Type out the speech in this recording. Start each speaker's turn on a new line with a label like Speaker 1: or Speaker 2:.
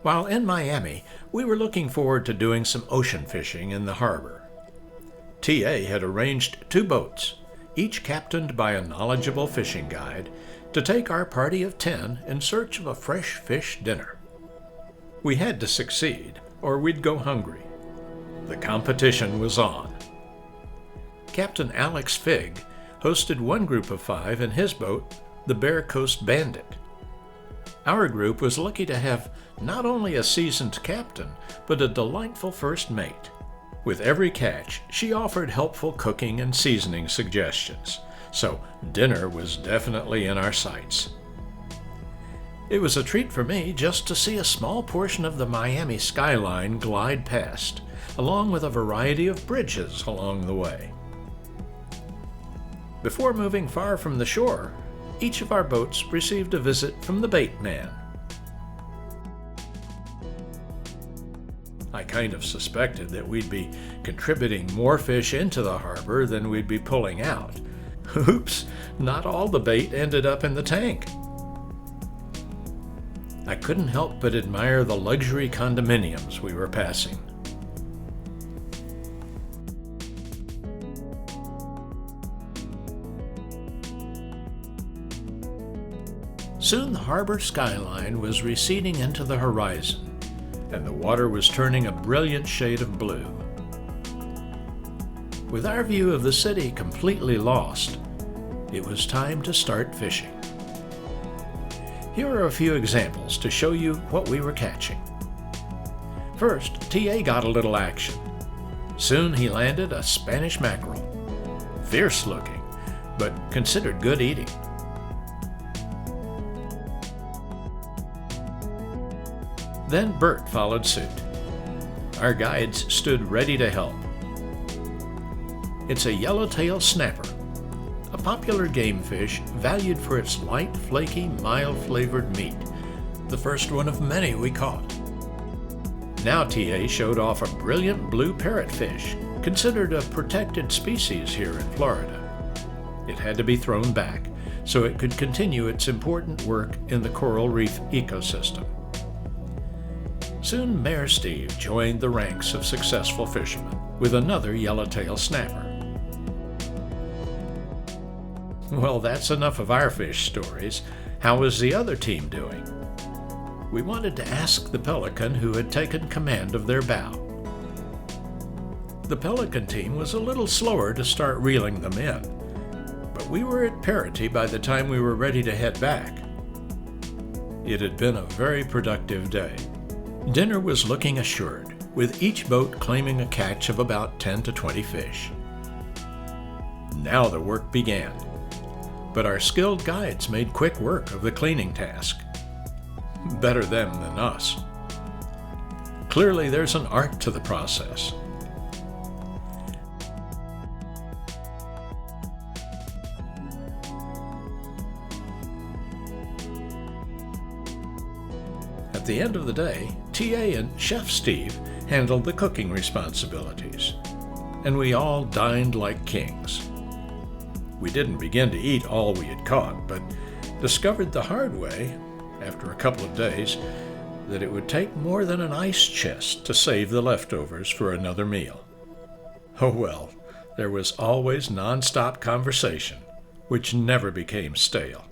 Speaker 1: While in Miami, we were looking forward to doing some ocean fishing in the harbor. TA had arranged 2 boats, each captained by a knowledgeable fishing guide, to take our party of 10 in search of a fresh fish dinner. We had to succeed, or we'd go hungry. The competition was on. Captain Alex Figg hosted one group of 5 in his boat, the Bear Coast Bandit. Our group was lucky to have not only a seasoned captain, but a delightful first mate. With every catch, she offered helpful cooking and seasoning suggestions, so dinner was definitely in our sights. It was a treat for me just to see a small portion of the Miami skyline glide past, along with a variety of bridges along the way. Before moving far from the shore, each of our boats received a visit from the bait man. I kind of suspected that we'd be contributing more fish into the harbor than we'd be pulling out. Oops, not all the bait ended up in the tank. I couldn't help but admire the luxury condominiums we were passing. Soon the harbor skyline was receding into the horizon, and the water was turning a brilliant shade of blue. With our view of the city completely lost, it was time to start fishing. Here are a few examples to show you what we were catching. First, TA got a little action. Soon he landed a Spanish mackerel. Fierce looking, but considered good eating. Then Bert followed suit. Our guides stood ready to help. It's a yellowtail snapper, a popular game fish valued for its light, flaky, mild-flavored meat, the first one of many we caught. Now TA showed off a brilliant blue parrotfish, considered a protected species here in Florida. It had to be thrown back so it could continue its important work in the coral reef ecosystem. Soon Mayor Steve joined the ranks of successful fishermen with another yellowtail snapper. Well, that's enough of our fish stories. How was the other team doing? We wanted to ask the pelican who had taken command of their bow. The pelican team was a little slower to start reeling them in, but we were at parity by the time we were ready to head back. It had been a very productive day. Dinner was looking assured, with each boat claiming a catch of about 10 to 20 fish. Now the work began, but our skilled guides made quick work of the cleaning task. Better them than us. Clearly there's an art to the process. At the end of the day, TA and Chef Steve handled the cooking responsibilities, and we all dined like kings. We didn't begin to eat all we had caught, but discovered the hard way, after a couple of days, that it would take more than an ice chest to save the leftovers for another meal. Oh well, there was always non-stop conversation, which never became stale.